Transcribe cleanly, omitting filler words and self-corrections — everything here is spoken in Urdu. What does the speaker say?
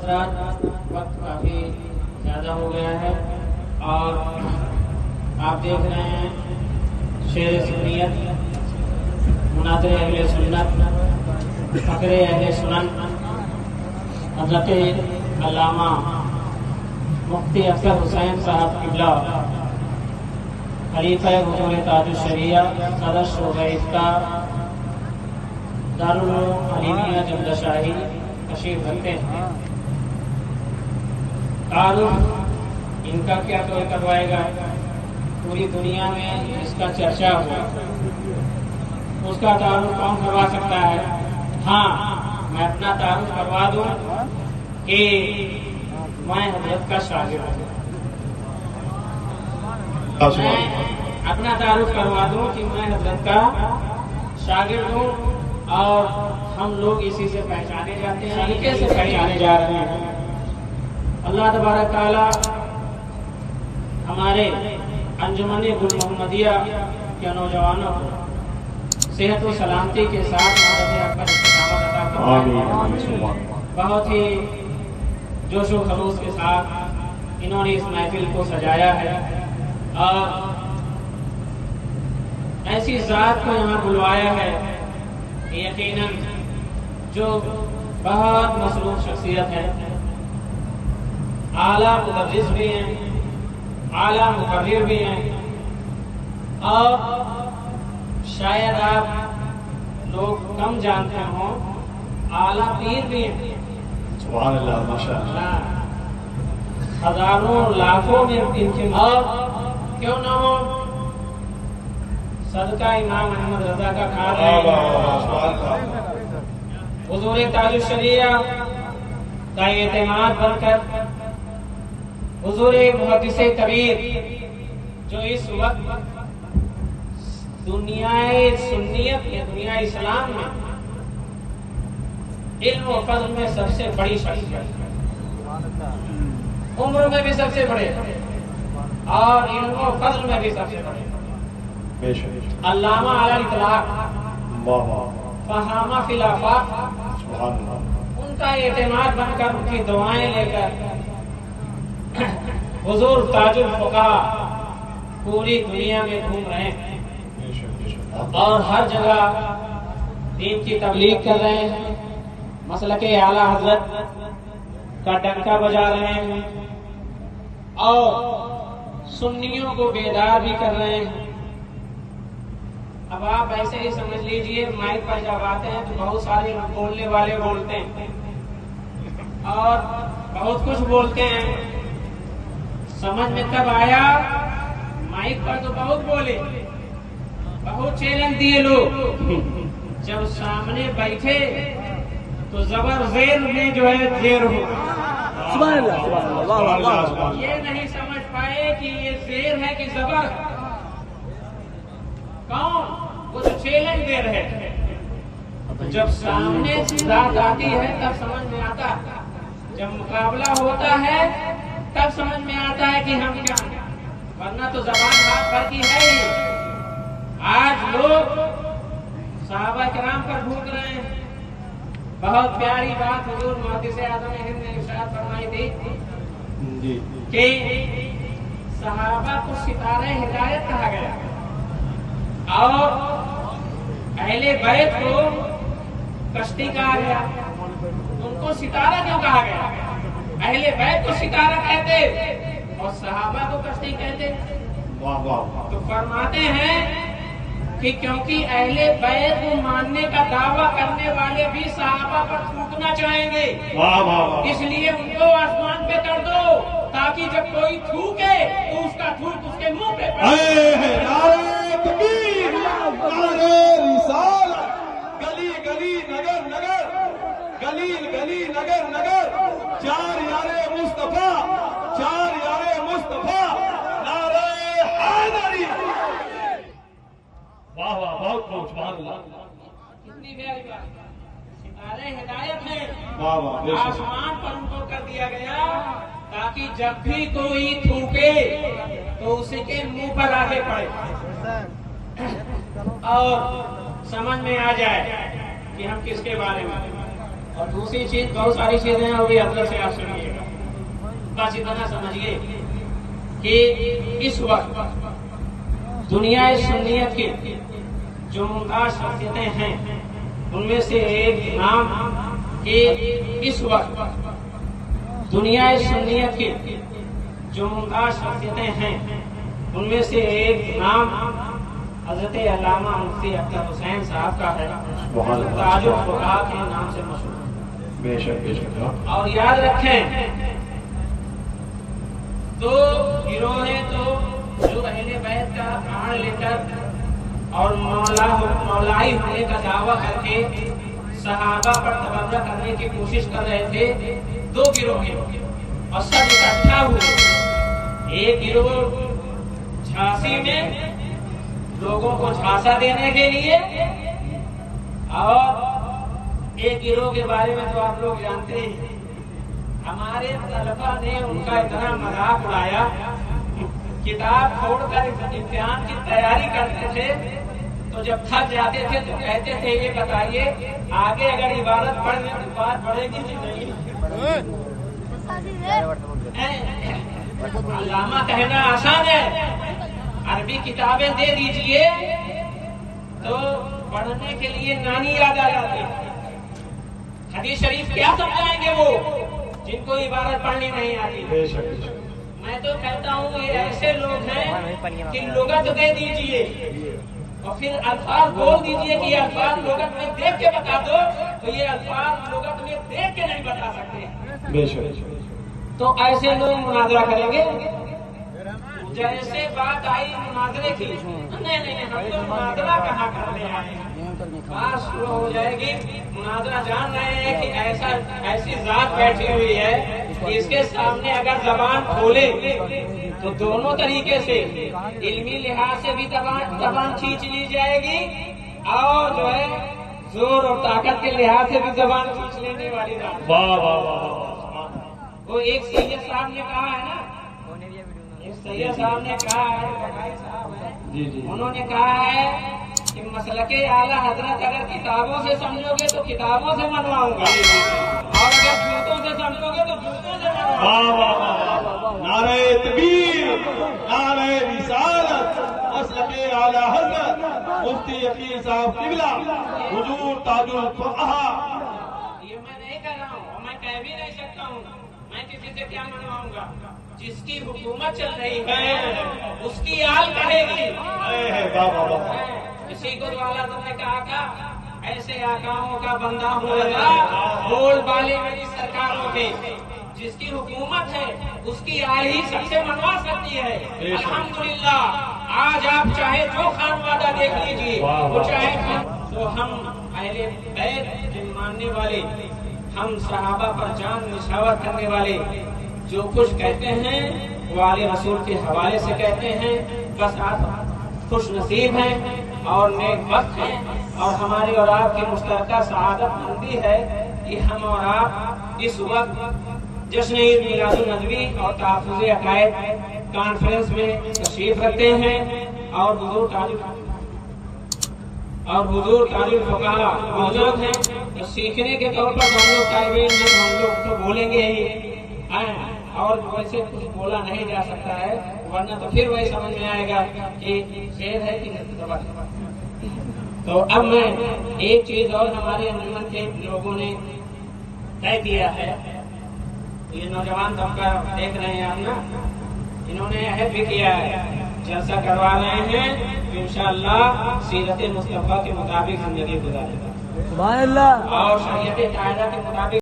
حضرات وقت کافی زیادہ ہو گیا ہے اور آپ دیکھ رہے ہیں شعر سنیت، مناظر اہل سنت، فقر اہل سنن حضرت علامہ مفتی افضل حسین صاحب قبلہ خلیفہ حضور تاج الشریعہ صدر شعبہ افتاء دارالعلوم علیمیہ جمدہ شاہی تشریف رکھتے ہیں۔ تعارف ان کا کیا طور کروائے گا؟ پوری دنیا میں اس کا چرچا ہوا، اس کا تعارف کون کروا سکتا ہے؟ ہاں، میں اپنا تعارف کروا دوں کہ میں حضرت کا شاگرد ہوں۔ میں اپنا تعارف کروا دوں کہ میں حضرت کا شاگرد ہوں اور ہم لوگ اسی سے پہچانے جاتے ہیں، طریقے سے پہچانے جا رہے ہیں۔ اللہ تبارک تعالیٰ ہمارے انجمن گل محمدیہ کے نوجوانوں کو صحت و سلامتی کے ساتھ مدد اکبر استقامت عطا فرمائے۔ بہت ہی جوش و خروش کے ساتھ انہوں نے اس محفل کو سجایا ہے اور ایسی ذات کو یہاں بلوایا ہے کہ یقیناً جو بہت مصروف شخصیت ہے، اعلیٰ مدرس بھی ہیں، اعلیٰ مقرر بھی ہیں اور شاید آپ لوگ کم جانتے ہوں اعلیٰ پیر بھی ہیں۔ سبحان اللہ، ماشاء اللہ۔ ہزاروں لاکھوں میں ان کی اور کیوں نہ ہو، صدقہ امام احمد رضا کا کھا رہے ہیں۔ حضور تاج الشریعہ کا اعتماد بن کر حضور محدث کبیر جو اس وقت دنیا سنیت میں، دنیا اسلام میں علم و فضل میں سب سے بڑی شخصیت، عمر میں بھی سب سے بڑے اور علم و فضل میں بھی سب سے بڑے، علامہ علی الاطلاق، فہامہ فی الآفاق، ان کا اعتماد بن کر، ان کی دعائیں لے کر حضور تاج الفقہاء پوری دنیا میں گھوم رہے ہیں اور ہر جگہ دین کی تبلیغ کر رہے ہیں، مسلک اعلیٰ حضرت کا ڈنکا بجا رہے ہیں اور سنیوں کو بیدار بھی کر رہے ہیں۔ اب آپ ایسے ہی سمجھ لیجئے، مائک پر جب آتے ہیں تو بہت سارے بولنے والے بولتے ہیں اور بہت کچھ بولتے ہیں، سمجھ میں تب آیا مائک پر تو بہت بولے، بہت چیلنج دیے لوگ، جب سامنے بیٹھے تو زبر زیر میں جو ہے زیر ہو۔ سبحان اللہ، سبحان اللہ۔ یہ نہیں سمجھ پائے کہ یہ زیر ہے کہ زبر، کون؟ وہ جو چیلنج دے رہے ہیں۔ جب سامنے ذات آتی ہے تب سمجھ میں آتا ہے، جب مقابلہ ہوتا ہے تب سمجھ میں آتا ہے کہ ہم کیا ہیں، ورنہ تو زبان ہاتھ بھر کی ہے ہی۔ آج لوگ صحابہ کرام پر بھوک رہے ہیں۔ بہت پیاری بات حضور محدث اعظم ہند نے ارشاد فرمائی تھی کہ صحابہ کو ستارہ ہدایت کہا گیا اور اہل بیت کو کشتی کہا گیا۔ ان کو ستارہ کیوں کہا گیا؟ اہل بیت کو ستارہ کہتے اور صحابہ کو کشتی کہتے۔ تو فرماتے ہیں کہ کیونکہ اہل بیت کو ماننے کا دعویٰ کرنے والے بھی صحابہ پر تھوکنا چاہیں گے، اس لیے ان کو آسمان پہ کر دو تاکہ جب کوئی تھوکے تو اس کا تھوک اس کے منہ پہ پڑے۔ نعرہ تکبیر، نعرہ رسالت، گلی گلی نگر نگر، گلی گلی نگر نگر، چار یار مصطفیٰ، چار یار مصطفیٰ، نعرہ حیدری۔ واہ واہ، بہت بہت سبحان اللہ۔ کتنی پیاری بات، ستارہ ہدایت ہے، واہ واہ، آسمان پر ان کو کر دیا گیا تاکہ جب بھی کوئی تھوکے تو اسی کے منہ پر آگے پڑے اور سمجھ میں آ جائے کہ ہم کس کے بارے میں۔ اور دوسری چیز بہت ساری چیزیں ہیں وہ بھی حضرت سے آپ سنیے گا. بس اتنا سمجھیے کہ اس وقت دنیا سنیت کی جو ممتاز شخصیتیں ہیں ان میں سے ایک نام کہ اس وقت دنیا سنیت کی جو ممتاز شخصیتیں ہیں ان میں سے ایک نام حضرت علامہ مفتی اختر حسین صاحب کا ہے. تاج الفقہاء کے نام سے مشہور. بے شک بے شک. اور یاد رکھیں تو گروہ ہے تو جو اہل بیت کا پران لے کر اور مولائی ہونے کا دعویٰ کر کے صحابہ پر تبرہ کرنے کی کوشش کر رہے تھے. دو گروہ ہیں اور سب اکٹھا ہوئے. ایک گروہ جھانسی میں لوگوں کو جھانسا دینے کے لیے اور ایک گروہ کے بارے میں تو آپ لوگ جانتے ہیں. ہمارے طلبہ نے ان کا اتنا مذاق اڑایا. کتاب چھوڑ کر امتحان کی تیاری کرتے تھے تو جب تھک جاتے تھے تو کہتے تھے یہ بتائیے آگے اگر عبارت پڑھنے تو بات پڑھے گی کہ نہیں. علامہ کہنا آسان ہے. عربی کتابیں دے دیجئے تو پڑھنے کے لیے نانی یاد آ جاتی. حدیث شریف کیا سمجھائیں گے وہ جن کو عبارت پڑھنی نہیں آتی. میں تو کہتا ہوں یہ ایسے لوگ ہیں کہ لغت دے دیجئے اور پھر الفاظ بول دیجئے کہ یہ الفاظ لغت میں دیکھ کے بتا دو تو یہ الفاظ لغت میں دیکھ کے نہیں بتا سکتے. تو ایسے لوگ مناظرہ کریں گے. جیسے بات آئی مناظرے کی نہیں ہم تو مناظرہ کہاں کرنے آئے ہیں. بات شروع ہو جائے گی. مناظرہ جان رہے ہیں کہ ایسی ذات بیٹھی ہوئی ہے کہ اس کے سامنے اگر زبان کھولے تو دونوں طریقے سے علمی لحاظ سے بھی زبان کھینچ لی جائے گی اور جو ہے زور اور طاقت کے لحاظ سے بھی زبان کھینچ لینے والی ذات. وہ ایک سید صاحب نے کہا ہے نا, ایک سید صاحب نے کہا ہے, انہوں نے کہا ہے کہ مسلک اعلیٰ حضرت اگر کتابوں سے سمجھو گے تو کتابوں سے منواؤں گا اور اگر جوتوں سے سمجھو گے تو جوتوں سے منواؤں گا. نعرہ تکبیر, نعرہ رسالت, مسلک اعلیٰ حضرت مفتی یقین صاحب قبلہ حضور تاج الفقہاء. یہ میں نہیں کہہ رہا ہوں اور میں کہہ بھی نہیں سکتا ہوں. میں کسی سے کیا منواؤں گا؟ جس کی حکومت چل رہی ہے اس کی آل کہے گی. کسی کو والا تم نے کہا تھا ایسے آقاؤں کا بندہ ہوں لگا بول بالے میری سرکاروں کے. جس کی حکومت ہے اس کی آل ہی سب سے منوا سکتی ہے. الحمدللہ آج آپ چاہے جو خان وعدہ دیکھ لیجیے وہ چاہے تو ہم اہل بیت ماننے والے, ہم صحابہ پر جان نشاور کرنے والے جو کچھ کہتے ہیں وہ آل رسول کے حوالے سے کہتے ہیں. بس آپ خوش نصیب ہیں اور نیک وقت ہیں اور ہماری اور آپ کی مشترکہ سعادت مندی ہے کہ ہم اور آپ اس وقت جشن عید میلاد النبوی اور تحفظ عقائد کانفرنس میں تشریف رکھتے ہیں اور حضور تاج الفقہاء موجود ہیں. تو سیکھنے کے طور پر ہم لوگ طالب علم ہیں, ہم لوگ تو بولیں گے ہی اور ویسے کچھ بولا نہیں جا سکتا ہے ورنہ تو پھر وہی سمجھ میں آئے گا کہ شعر ہے کہ نہیں. تو اب میں ایک چیز اور ہمارے انجمن کے لوگوں نے طے کیا ہے. یہ نوجوان طبقہ دیکھ رہے ہیں آپ نا, انہوں نے عہد بھی کیا ہے جلسہ کروا رہے ہیں انشاءاللہ سیرت مصطفیٰ کے مطابق زندگی گزارے گا سبحان اللہ اور شریعت قاعدہ کے مطابق